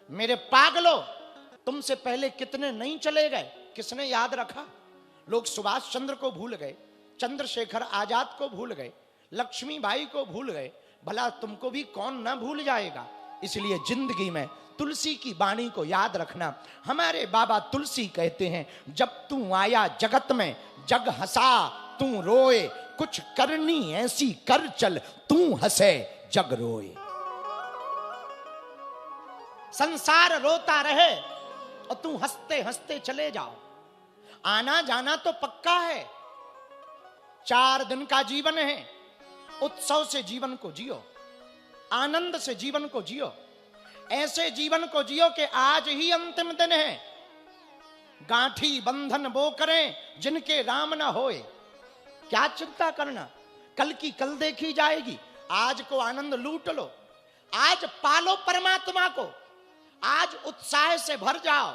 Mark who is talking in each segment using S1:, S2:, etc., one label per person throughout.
S1: मेरे पागलों, तुमसे पहले कितने नहीं चले गए, किसने याद रखा? लोग सुभाष चंद्र को भूल गए, चंद्रशेखर आजाद को भूल गए, लक्ष्मीबाई को भूल गए, भला तुमको भी कौन ना भूल जाएगा। इसलिए जिंदगी में तुलसी की वाणी को याद रखना। हमारे बाबा तुलसी कहते हैं, जब तू आया जगत में जग हंसा तू रोए, कुछ करनी ऐसी कर चल तू हंसे जग रोए। संसार रोता रहे और तू हंसते हंसते चले जाओ। आना जाना तो पक्का है, 4 दिन का जीवन है। उत्सव से जीवन को जियो, आनंद से जीवन को जियो, ऐसे जीवन को जियो कि आज ही अंतिम दिन है। गांठी बंधन वो करें जिनके राम ना होए। क्या चिंता करना, कल की कल देखी जाएगी। आज को आनंद लूट लो, आज पालो परमात्मा को, आज उत्साह से भर जाओ।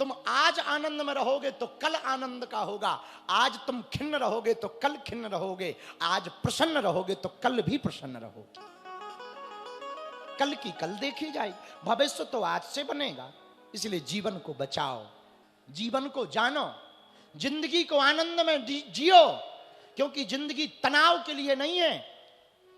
S1: तुम आज आनंद में रहोगे तो कल आनंद का होगा, आज तुम खिन्न रहोगे तो कल खिन्न रहोगे, आज प्रसन्न रहोगे तो कल भी प्रसन्न रहोगे। कल की कल देखी जाए, भविष्य तो आज से बनेगा। इसलिए जीवन को बचाओ, जीवन को जानो, जिंदगी को आनंद में जियो। क्योंकि जिंदगी तनाव के लिए नहीं है,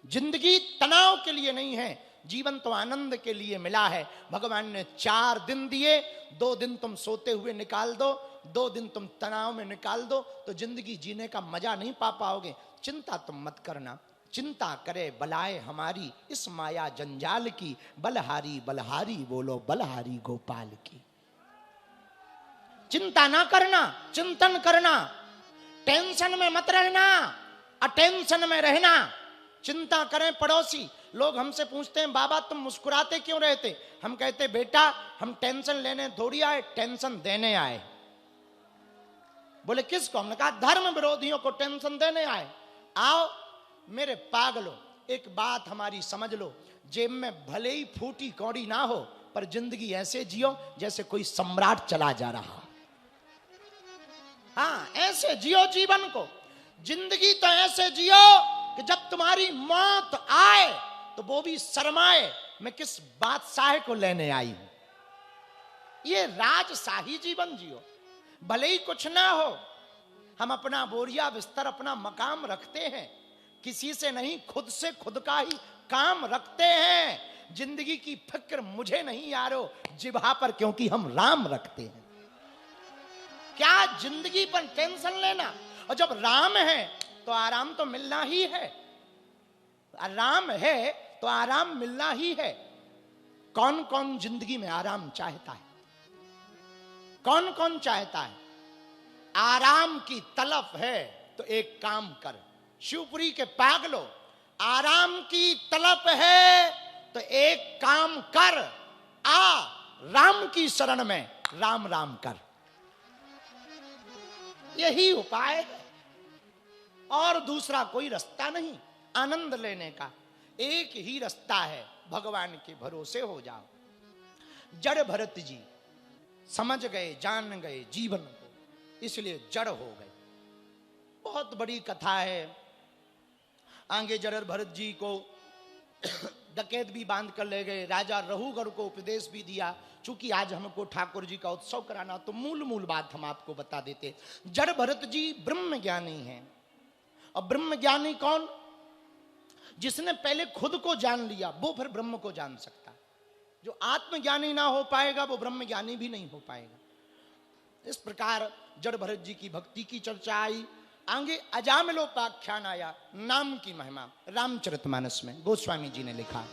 S1: जिंदगी तनाव के लिए नहीं है, जीवन तो आनंद के लिए मिला है। भगवान ने 4 दिन दिए, 2 दिन तुम सोते हुए निकाल दो, 2 दिन तुम तनाव में निकाल दो, तो जिंदगी जीने का मजा नहीं पा पाओगे। चिंता तुम मत करना, चिंता करे बलाए हमारी इस माया जंजाल की, बलहारी बलहारी बोलो बलहारी गोपाल की। चिंता ना करना, चिंतन करना, टेंशन में मत रहना, अटेंशन में रहना। चिंता करें पड़ोसी। लोग हमसे पूछते हैं, बाबा तुम मुस्कुराते क्यों रहते? हम कहते बेटा हम टेंशन लेने थोड़ी आए, टेंशन देने आए। बोले किसको? हमने कहा धर्म विरोधियों को टेंशन देने आए। आओ मेरे पागलों, एक बात हमारी समझ लो, जेब में भले ही फूटी कौड़ी ना हो, पर जिंदगी ऐसे जियो जैसे कोई सम्राट चला जा रहा। हाँ, ऐसे जियो जीवन को। जिंदगी तो ऐसे जियो कि जब तुम्हारी मौत आए तो वो भी शर्माए, मैं किस बादशाह को लेने आई हूं। ये राजशाही जीवन जियो। भले ही कुछ ना हो, हम अपना बोरिया बिस्तर अपना मकाम रखते हैं, किसी से नहीं खुद से खुद का ही काम रखते हैं। जिंदगी की फिक्र मुझे नहीं यारो जिभा पर, क्योंकि हम राम रखते हैं। क्या जिंदगी पर टेंशन लेना? और जब राम है तो आराम तो मिलना ही है, राम है तो आराम मिलना ही है। कौन कौन जिंदगी में आराम चाहता है? कौन कौन चाहता है? आराम की तलब है तो एक काम कर, शिवपुरी के पागलों, आराम की तलब है तो एक काम कर, आ राम की शरण में राम राम कर। यही उपाय है, और दूसरा कोई रास्ता नहीं आनंद लेने का। एक ही रास्ता है, भगवान के भरोसे हो जाओ। जड़ भरत जी समझ गए, जान गए जीवन को, इसलिए जड़ हो गए। बहुत बड़ी कथा है। आगे जड़ भरत जी को डकैत भी बांध कर ले गए, राजा रहुगढ़ को उपदेश भी दिया। चूंकि आज हमको ठाकुर जी का उत्सव कराना, तो मूल बात हम आपको बता देते। जड़ भरत जी ब्रह्म ज्ञानी हैं। और ब्रह्म ज्ञानी कौन? जिसने पहले खुद को जान लिया वो फिर ब्रह्म को जान सकता। जो आत्मज्ञानी ना हो पाएगा वो ब्रह्म ज्ञानी भी नहीं हो पाएगा। इस प्रकार जड़ भरत जी की भक्ति की चर्चा आई। आगे अजामिलोपाख्यान आया, नाम की महिमा, रामचरितमानस में गोस्वामी जी ने लिखा।